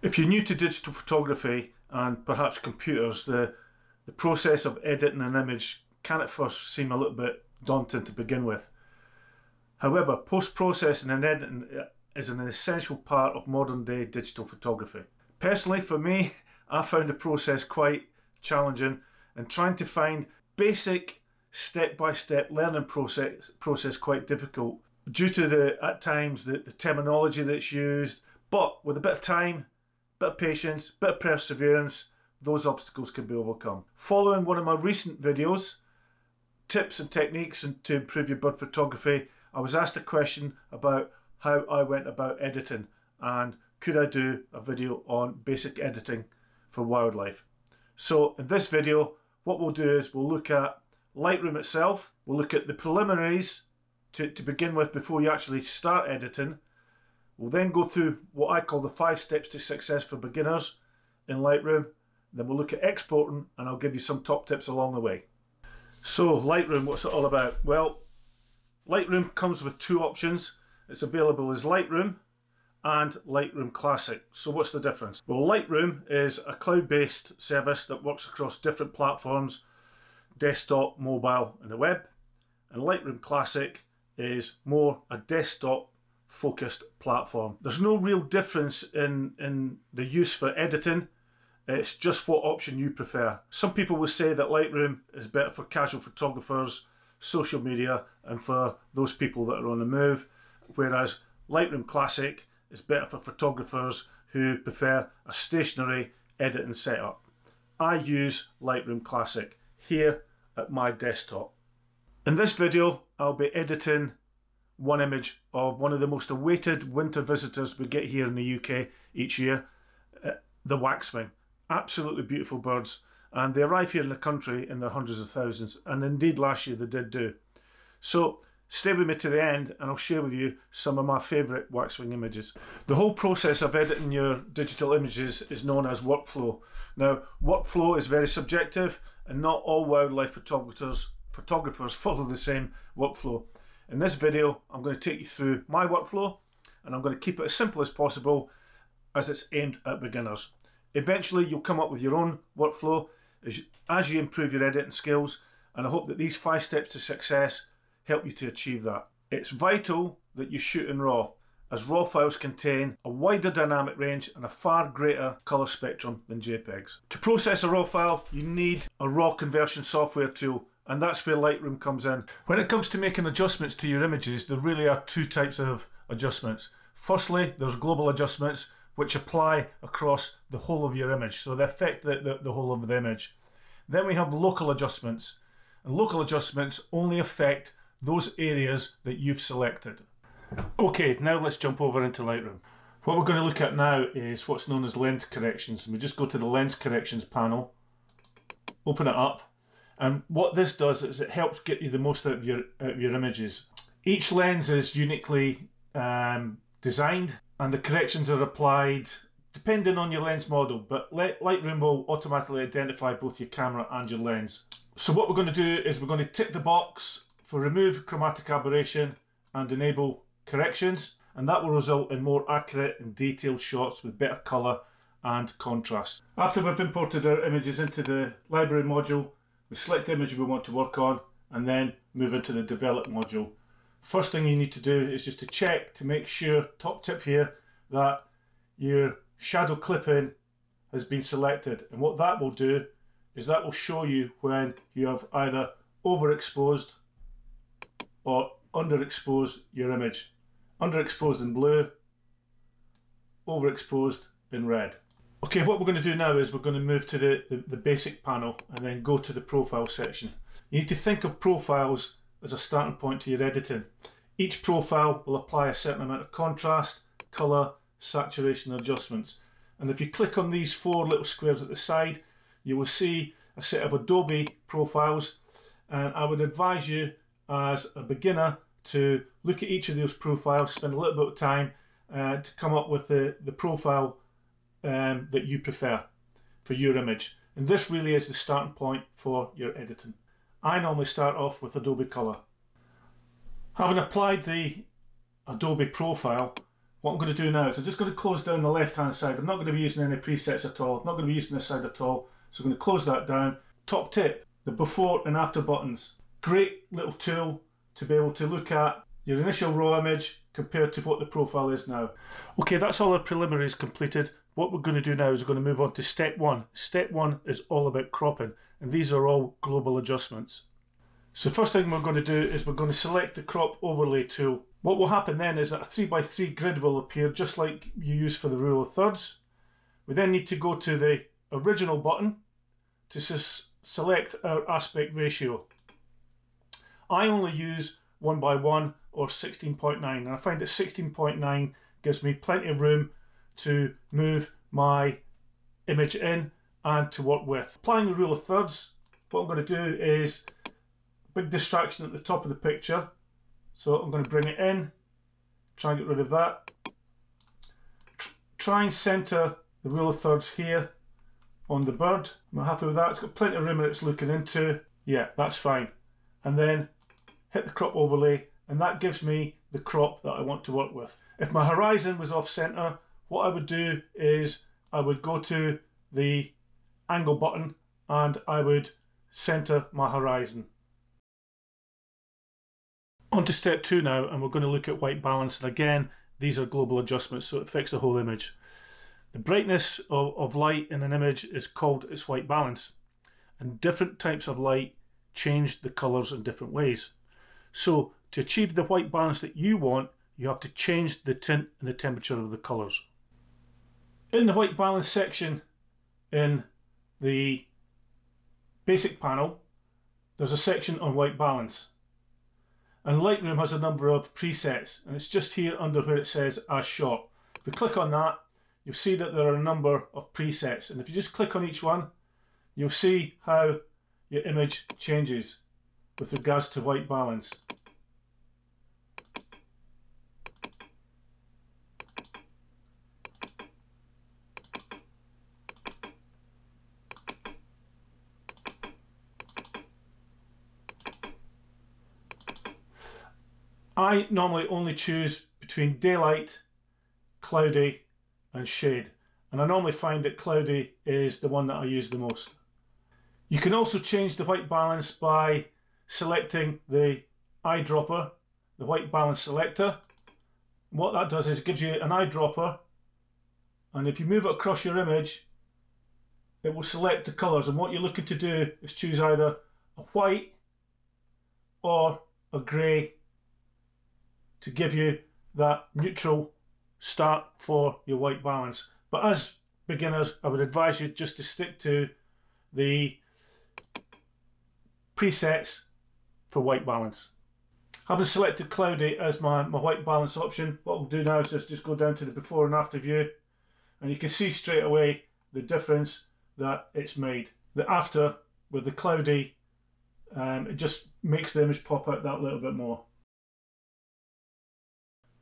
If you're new to digital photography and perhaps computers, the process of editing an image can at first seem a little bit daunting to begin with. However, post-processing and editing is an essential part of modern day digital photography. Personally, for me, I found the process quite challenging, and trying to find basic step-by-step learning process quite difficult due to at times the terminology that's used. But with a bit of time, bit of patience, bit of perseverance, those obstacles can be overcome. Following one of my recent videos, tips and techniques to improve your bird photography, I was asked a question about how I went about editing and could I do a video on basic editing for wildlife. So in this video, what we'll do is we'll look at Lightroom itself, we'll look at the preliminaries to begin with before you actually start editing. We'll then go through what I call the 5 steps to success for beginners in Lightroom. Then we'll look at exporting, and I'll give you some top tips along the way. So Lightroom, what's it all about? Well, Lightroom comes with 2 options. It's available as Lightroom and Lightroom Classic. So what's the difference? Well, Lightroom is a cloud-based service that works across different platforms, desktop, mobile and the web. And Lightroom Classic is more a desktop focused platform. There's no real difference in the use for editing. It's just what option you prefer. Some people will say that Lightroom is better for casual photographers, social media, and for those people that are on the move, whereas Lightroom Classic is better for photographers who prefer a stationary editing setup. I use Lightroom Classic here at my desktop. In this video, I'll be editing one image of one of the most awaited winter visitors we get here in the UK each year, the waxwing. Absolutely beautiful birds, and they arrive here in the country in their hundreds of thousands, and indeed last year they did do. So stay with me to the end and I'll share with you some of my favourite waxwing images. The whole process of editing your digital images is known as workflow. Now, workflow is very subjective, and not all wildlife photographers follow the same workflow. In this video, I'm going to take you through my workflow, and I'm going to keep it as simple as possible as it's aimed at beginners. Eventually, you'll come up with your own workflow as you improve your editing skills, and I hope that these 5 steps to success help you to achieve that. It's vital that you shoot in RAW, as RAW files contain a wider dynamic range and a far greater colour spectrum than JPEGs. To process a RAW file, you need a RAW conversion software tool, and that's where Lightroom comes in. When it comes to making adjustments to your images, there really are 2 types of adjustments. Firstly, there's global adjustments, which apply across the whole of your image, so they affect the whole of the image. Then we have local adjustments, and local adjustments only affect those areas that you've selected. Okay, now let's jump over into Lightroom. What we're going to look at now is what's known as lens corrections. We just go to the lens corrections panel, open it up, and what this does is it helps get you the most out of your images. Each lens is uniquely designed, and the corrections are applied depending on your lens model, but Lightroom will automatically identify both your camera and your lens. So what we're going to do is we're going to tick the box for remove chromatic aberration and enable corrections, and that will result in more accurate and detailed shots with better colour and contrast. After we've imported our images into the library module, we select the image we want to work on and then move into the develop module. First thing you need to do is just to check to make sure, top tip here, that your shadow clipping has been selected, and what that will do is that will show you when you have either overexposed or underexposed your image. Underexposed in blue, overexposed in red. Okay, what we're going to do now is we're going to move to the basic panel and then go to the profile section. You need to think of profiles as a starting point to your editing. Each profile will apply a certain amount of contrast, colour, saturation adjustments. And if you click on these 4 little squares at the side, you will see a set of Adobe profiles, and I would advise you as a beginner to look at each of those profiles, spend a little bit of time to come up with the profile that you prefer for your image. And this really is the starting point for your editing. I normally start off with Adobe Color. Having applied the Adobe profile, what I'm going to do now is I'm just going to close down the left hand side. I'm not going to be using any presets at all. I'm not going to be using this side at all. So I'm going to close that down. Top tip, the before and after buttons. Great little tool to be able to look at your initial raw image compared to what the profile is now. Okay, that's all our preliminaries completed. What we're going to do now is we're going to move on to step one. Step one is all about cropping, and these are all global adjustments. So first thing we're going to do is we're going to select the crop overlay tool. What will happen then is that a 3x3 grid will appear just like you use for the rule of thirds. We then need to go to the original button to select our aspect ratio. I only use 1:1 or 16.9, and I find that 16.9 gives me plenty of room to move my image in and to work with. Applying the rule of thirds, what I'm going to do is a big distraction at the top of the picture. So I'm going to bring it in, try and get rid of that. Try and centre the rule of thirds here on the bird. I'm happy with that. It's got plenty of room that it's looking into. Yeah, that's fine. And then hit the crop overlay, and that gives me the crop that I want to work with. If my horizon was off centre, what I would do is I would go to the angle button and I would centre my horizon. On to step two now, and we're going to look at white balance, and again these are global adjustments, so it affects the whole image. The brightness of light in an image is called its white balance, and different types of light change the colours in different ways. So to achieve the white balance that you want, you have to change the tint and the temperature of the colours. In the white balance section in the basic panel, there's a section on white balance. And Lightroom has a number of presets, and it's just here under where it says as shot. If we click on that, you'll see that there are a number of presets, and if you just click on each one, you'll see how your image changes with regards to white balance. I normally only choose between daylight, cloudy and shade, and I normally find that cloudy is the one that I use the most. You can also change the white balance by selecting the eyedropper, the white balance selector. What that does is it gives you an eyedropper, and if you move it across your image, it will select the colours, and what you're looking to do is choose either a white or a grey to give you that neutral start for your white balance. But as beginners, I would advise you just to stick to the presets for white balance. Having selected cloudy as my white balance option, what we'll do now is just go down to the before and after view, and you can see straight away the difference that it's made. The after with the cloudy, it just makes the image pop out that little bit more.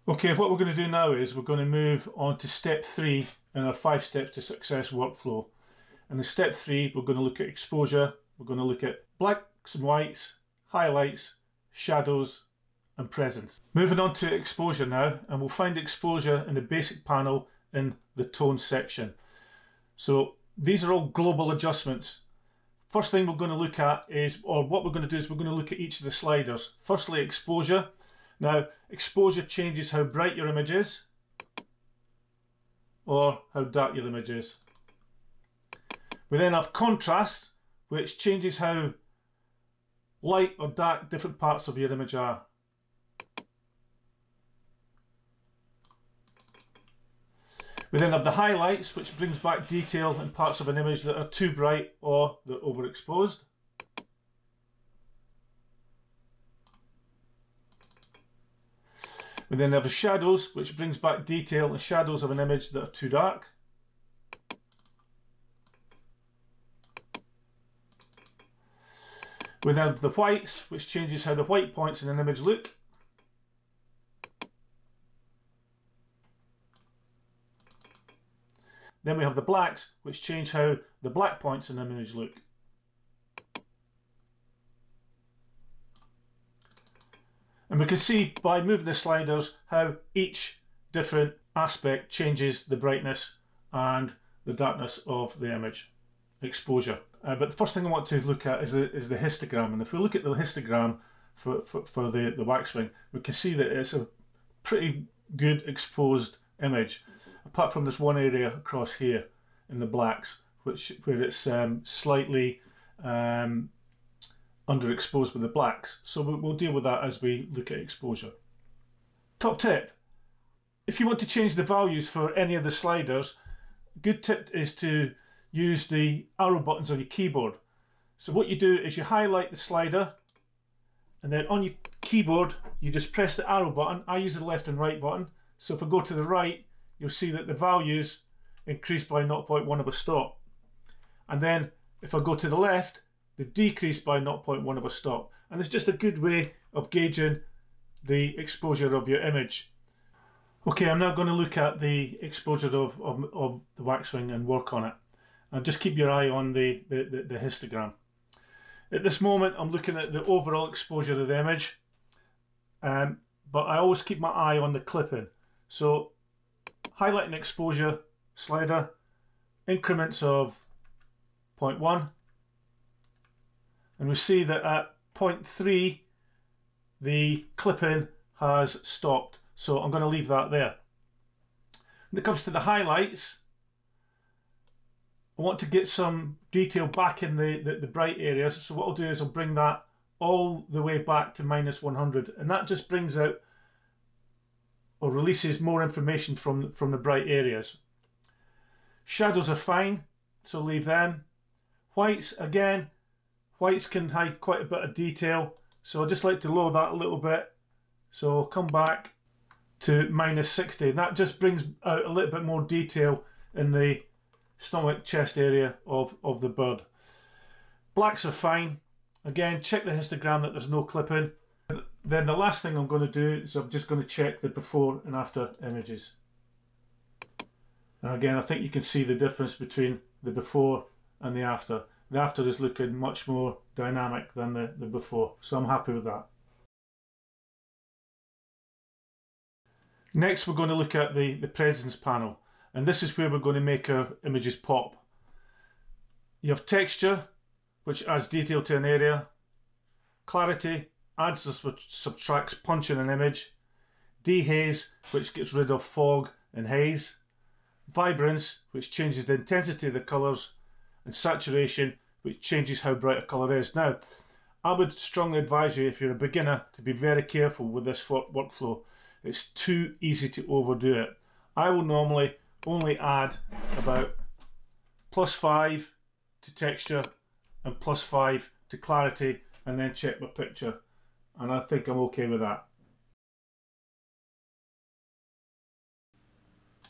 Okay, what we're going to do now is we're going to move on to step 3 in our 5 steps to success workflow. And in step 3, we're going to look at exposure, we're going to look at blacks and whites, highlights, shadows and presence. Moving on to exposure now, and we'll find exposure in the basic panel in the tone section. So these are all global adjustments. First thing we're going to look at is, or what we're going to do is we're going to look at each of the sliders. Firstly, exposure. Now, exposure changes how bright your image is or how dark your image is. We then have contrast, which changes how light or dark different parts of your image are. We then have the highlights, which brings back detail in parts of an image that are too bright or they're overexposed. We then have the shadows, which brings back detail in shadows of an image that are too dark. We then have the whites, which changes how the white points in an image look. Then we have the blacks, which change how the black points in an image look. And we can see by moving the sliders how each different aspect changes the brightness and the darkness of the image exposure. But the first thing I want to look at is the histogram. And if we look at the histogram for the waxwing, we can see that it's a pretty good exposed image, apart from this one area across here in the blacks, where it's slightly underexposed with the blacks. So we'll deal with that as we look at exposure. Top tip: if you want to change the values for any of the sliders, good tip is to use the arrow buttons on your keyboard. So what you do is you highlight the slider, and then on your keyboard you just press the arrow button. I use the left and right button. So if I go to the right, you'll see that the values increase by 0.1 of a stop. And then if I go to the left, they decrease by 0.1 of a stop. And it's just a good way of gauging the exposure of your image. Okay, I'm now going to look at the exposure of the waxwing and work on it. And just keep your eye on the histogram. At this moment, I'm looking at the overall exposure of the image, but I always keep my eye on the clipping. So, highlighting exposure slider, increments of 0.1, and we see that at 0.3 the clipping has stopped. So I'm going to leave that there. When it comes to the highlights, I want to get some detail back in the bright areas. So what I'll do is I'll bring that all the way back to -100, and that just brings out or releases more information from the bright areas. Shadows are fine, so leave them. Whites, again, whites can hide quite a bit of detail, so I just like to lower that a little bit. So I'll come back to -60, and that just brings out a little bit more detail in the stomach, chest area of the bird. Blacks are fine. Again, check the histogram that there's no clipping. Then the last thing I'm going to do is I'm just going to check the before and after images. And again, I think you can see the difference between the before and the after. The after is looking much more dynamic than the before, so I'm happy with that. Next, we're going to look at the presence panel, and this is where we're going to make our images pop. You have texture, which adds detail to an area. Clarity adds or subtracts punch in an image. Dehaze, which gets rid of fog and haze. Vibrance, which changes the intensity of the colours. And saturation, which changes how bright a colour is. Now, I would strongly advise you, if you're a beginner, to be very careful with this workflow. It's too easy to overdo it. I will normally only add about +5 to texture and +5 to clarity, and then check my picture. And I think I'm okay with that.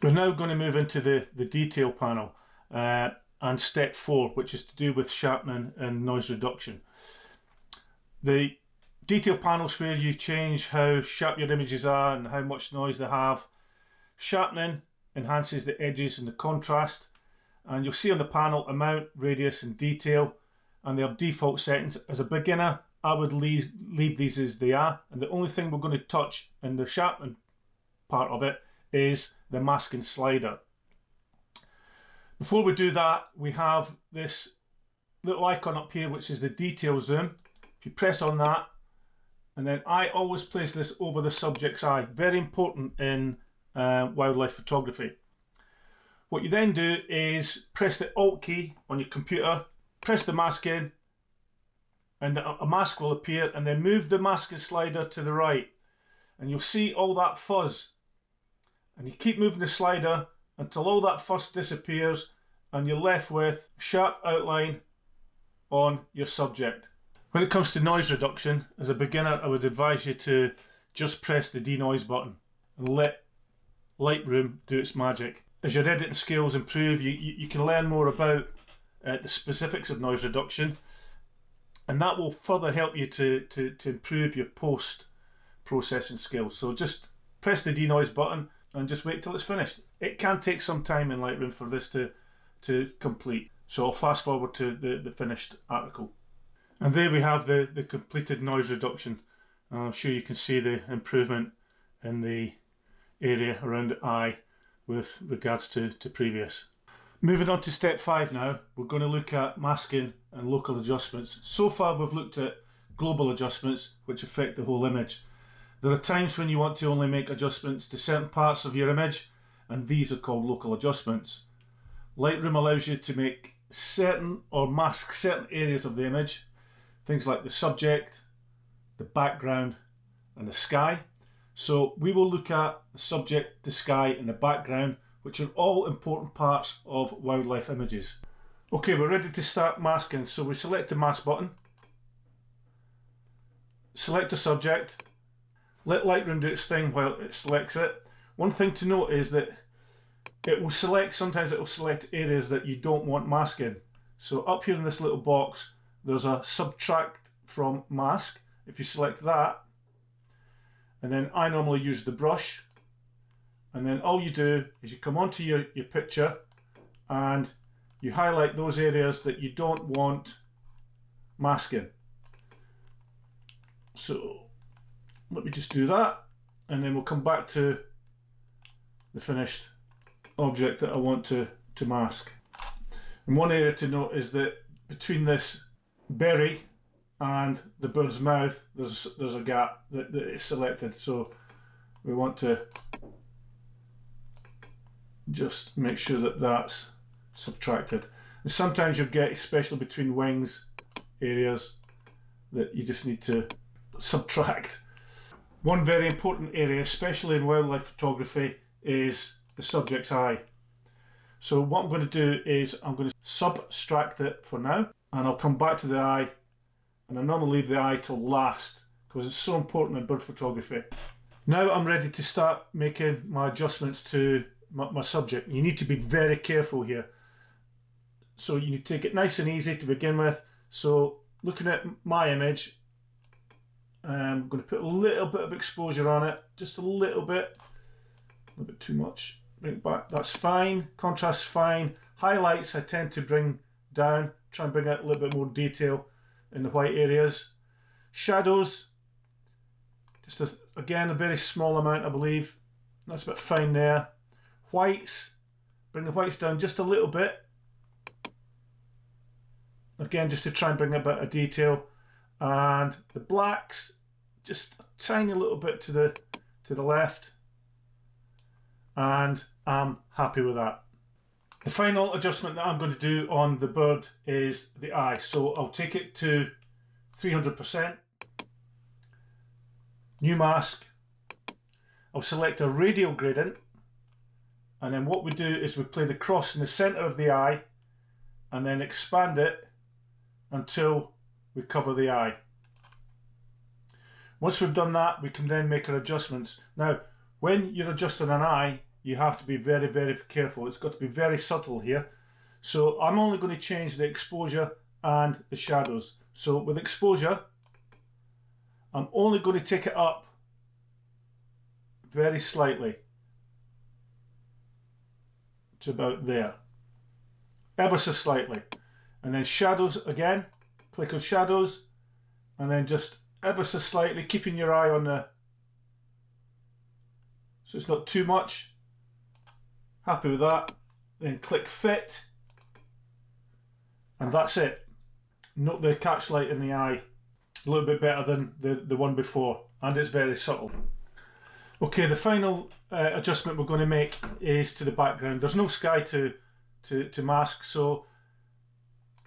We're now going to move into the detail panel and step 4, which is to do with sharpening and noise reduction. The detail panel is where you change how sharp your images are and how much noise they have. Sharpening enhances the edges and the contrast, and you'll see on the panel amount, radius and detail, and they have default settings. As a beginner, I would leave these as they are, and the only thing we're going to touch in the sharpening part of it is the masking slider. Before we do that, we have this little icon up here, which is the detail zoom. If you press on that, and then I always place this over the subject's eye. Very important in wildlife photography. What you then do is press the Alt key on your computer, press the mask in, and a mask will appear, and then move the masking slider to the right, and you'll see all that fuzz. And you keep moving the slider until all that fuzz disappears, and you're left with a sharp outline on your subject. When it comes to noise reduction, as a beginner, I would advise you to just press the denoise button and let Lightroom do its magic. As your editing skills improve, you can learn more about the specifics of noise reduction, and that will further help you to improve your post-processing skills. So just press the denoise button and just wait till it's finished. It can take some time in Lightroom for this to complete. So I'll fast forward to the finished article. And there we have the completed noise reduction. I'm sure you can see the improvement in the area around the eye with regards to previous. Moving on to step 5 now, we're going to look at masking and local adjustments. So far we've looked at global adjustments which affect the whole image. There are times when you want to only make adjustments to certain parts of your image, and these are called local adjustments. Lightroom allows you to make certain or mask certain areas of the image, things like the subject, the background and the sky. So we will look at the subject, the sky and the background, which are all important parts of wildlife images. Okay, we're ready to start masking. So we select the mask button, select the subject, let Lightroom do its thing while it selects it. One thing to note is that it will select, sometimes it will select areas that you don't want masking. So up here in this little box, there's a subtract from mask. If you select that, and then I normally use the brush, and then all you do is you come onto your picture and you highlight those areas that you don't want masking. So let me just do that, and then we'll come back to the finished object that I want to mask. And one area to note is that between this berry and the bird's mouth, there's a gap that is selected, so we want to just make sure that that's subtracted. And sometimes you'll get, especially between wings areas, that you just need to subtract. One very important area, especially in wildlife photography, is the subject's eye. So what I'm going to do is I'm going to subtract it for now, and I'll come back to the eye, and I normally leave the eye till last because it's so important in bird photography. Now I'm ready to start making my adjustments to my subject. You need to be very careful here. So you need to take it nice and easy to begin with. So looking at my image, I'm going to put a little bit of exposure on it, just a little bit too much. Bring it back, that's fine. Contrast fine. Highlights I tend to bring down, try and bring out a little bit more detail in the white areas. Shadows, just again a very small amount, I believe. That's about fine there. Whites, bring the whites down just a little bit. Again, just to try and bring a bit of detail. And the blacks, just a tiny little bit to the left. And I'm happy with that. The final adjustment that I'm going to do on the bird is the eye. So I'll take it to 300%. New mask. I'll select a radial gradient. And then what we do is we play the cross in the center of the eye and then expand it until we cover the eye. Once we've done that, we can then make our adjustments. Now, when you're adjusting an eye, you have to be very, very careful. It's got to be very subtle here. So I'm only going to change the exposure and the shadows. So with exposure, I'm only going to take it up very slightly to about there, ever so slightly. And then shadows again, click on shadows, and then just ever so slightly, keeping your eye on so it's not too much. Happy with that. Then click fit, and that's it. Note the catch light in the eye, a little bit better than the one before, and it's very subtle. Okay, the final adjustment we're going to make is to the background. There's no sky to mask, so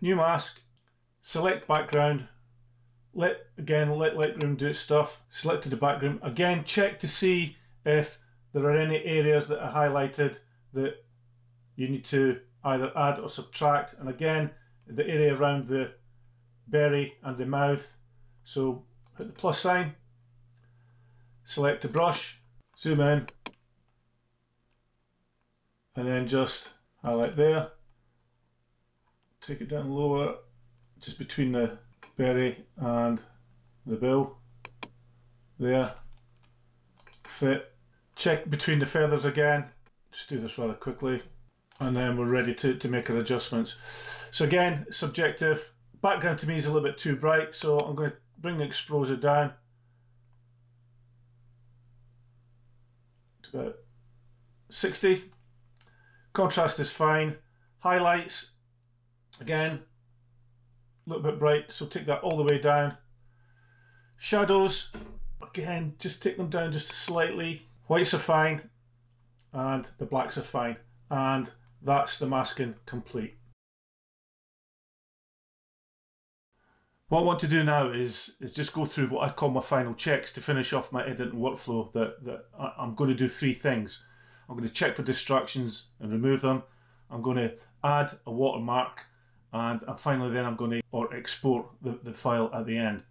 new mask, select background, let Lightroom do its stuff, select the background. Again, check to see if there are any areas that are highlighted that you need to either add or subtract. And again, the area around the berry and the mouth. So hit the plus sign, select a brush, zoom in, and then just highlight there. Take it down lower, just between the berry and the bill. There. Fit. Check between the feathers again. Just do this rather quickly. And then we're ready to make our adjustments. So again, subjective. Background to me is a little bit too bright, so I'm going to bring the exposure down to about 60. Contrast is fine. Highlights, again, a little bit bright, so take that all the way down. Shadows, again, just take them down just slightly. Whites are fine, and the blacks are fine. And that's the masking complete. What I want to do now is just go through what I call my final checks to finish off my editing workflow. That I'm going to do three things. I'm going to check for distractions and remove them. I'm going to add a watermark, and finally then I'm going to export the file at the end.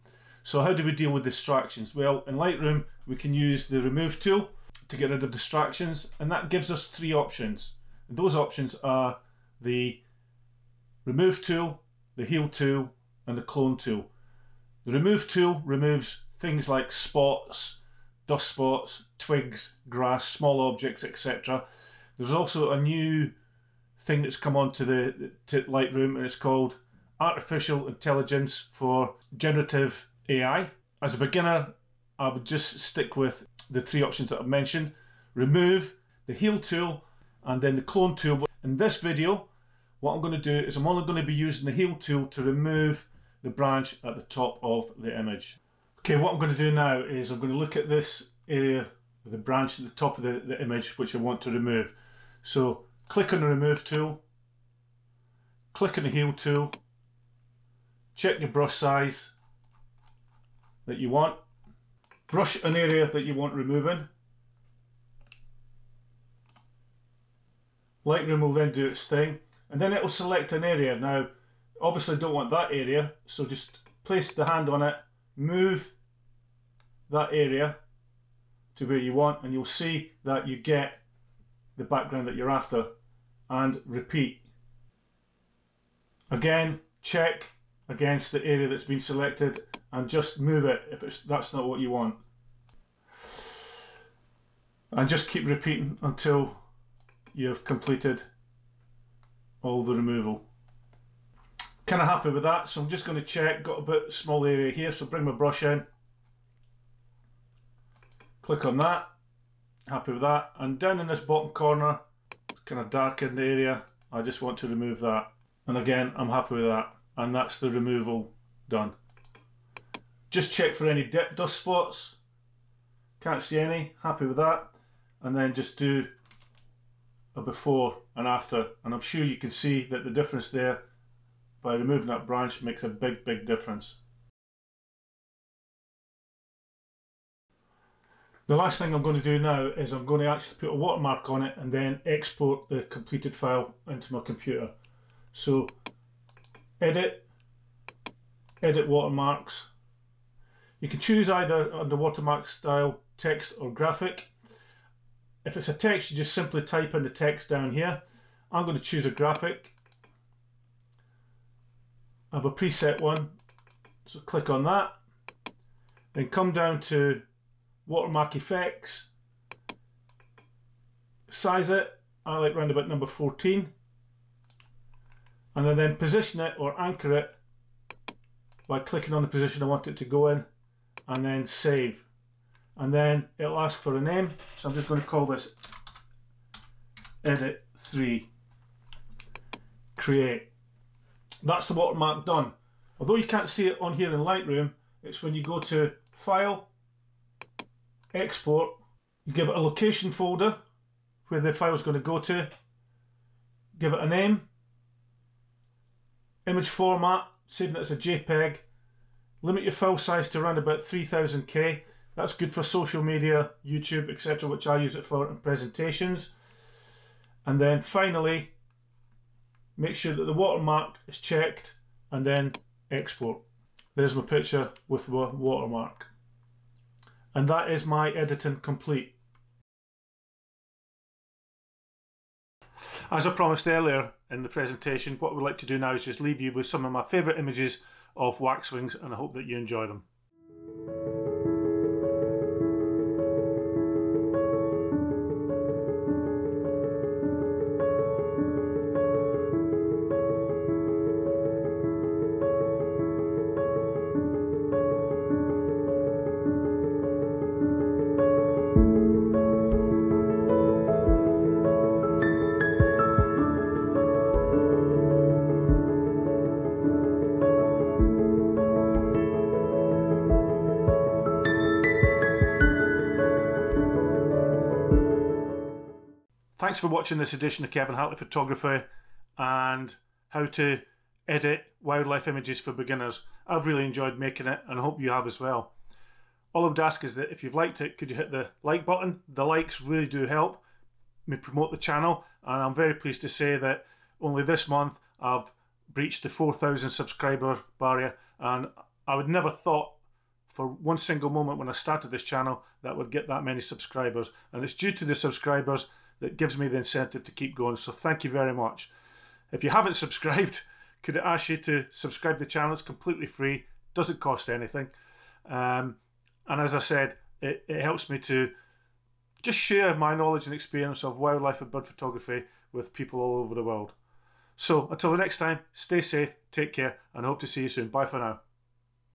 So how do we deal with distractions? Well, in Lightroom we can use the remove tool to get rid of distractions, and that gives us three options. And those options are the remove tool, the heal tool, and the clone tool. The remove tool removes things like spots, dust spots, twigs, grass, small objects, etc. There's also a new thing that's come onto to Lightroom, and it's called Artificial Intelligence for Generative AI. As a beginner, I would just stick with the three options that I've mentioned: remove, the heal tool, and then the clone tool. But in this video, what I'm going to do is I'm only going to be using the heal tool to remove the branch at the top of the image. Okay, what I'm going to do now is I'm going to look at this area with the branch at the top of the image which I want to remove. So click on the remove tool, click on the heal tool, check your brush size that you want, brush an area that you want removing. Lightroom will then do its thing, and then it will select an area. Now obviously I don't want that area, so just place the hand on it, move that area to where you want, and you'll see that you get the background that you're after, and repeat. Again, check against the area that's been selected and just move it if that's not what you want. And just keep repeating until you've completed all the removal. Kind of happy with that, so I'm just going to check. Got a bit small area here, so bring my brush in, click on that, happy with that, and down in this bottom corner, kind of darkened area, I just want to remove that, and again I'm happy with that, and that's the removal done. Just check for any dust spots, can't see any, happy with that, and then just do a before and after, and I'm sure you can see that the difference there by removing that branch makes a big difference. The last thing I'm going to do now is I'm going to actually put a watermark on it and then export the completed file into my computer. So edit watermarks. You can choose either under watermark style, text or graphic. If it's a text, you just simply type in the text down here. I'm going to choose a graphic. I have a preset one, so click on that, then come down to watermark effects, size it, I like round about number 14, and then position it or anchor it by clicking on the position I want it to go in, and then save, and then it'll ask for a name, so I'm just going to call this Edit 3 Create. That's the watermark done. Although you can't see it on here in Lightroom, it's when you go to File, Export, you give it a location folder where the file's going to go to, give it a name, image format, saving it as a JPEG, limit your file size to around about 3000K. That's good for social media, YouTube, etc., which I use it for in presentations. And then finally, make sure that the watermark is checked and then export. There's my picture with the watermark. And that is my editing complete. As I promised earlier in the presentation, what we'd like to do now is just leave you with some of my favourite images of waxwings, and I hope that you enjoy them. Thanks for watching this edition of Kevin Hatley Photography and how to edit wildlife images for beginners. I've really enjoyed making it and I hope you have as well. All I would ask is that if you've liked it, could you hit the like button? The likes really do help me promote the channel, and I'm very pleased to say that only this month I've breached the 4,000 subscriber barrier, and I would never thought for one single moment when I started this channel that I would get that many subscribers, and it's due to the subscribers that gives me the incentive to keep going, so thank you very much. If you haven't subscribed, could I ask you to subscribe to the channel? It's completely free, doesn't cost anything, and as I said, it helps me to just share my knowledge and experience of wildlife and bird photography with people all over the world. So until the next time, stay safe, take care, and I hope to see you soon. Bye for now.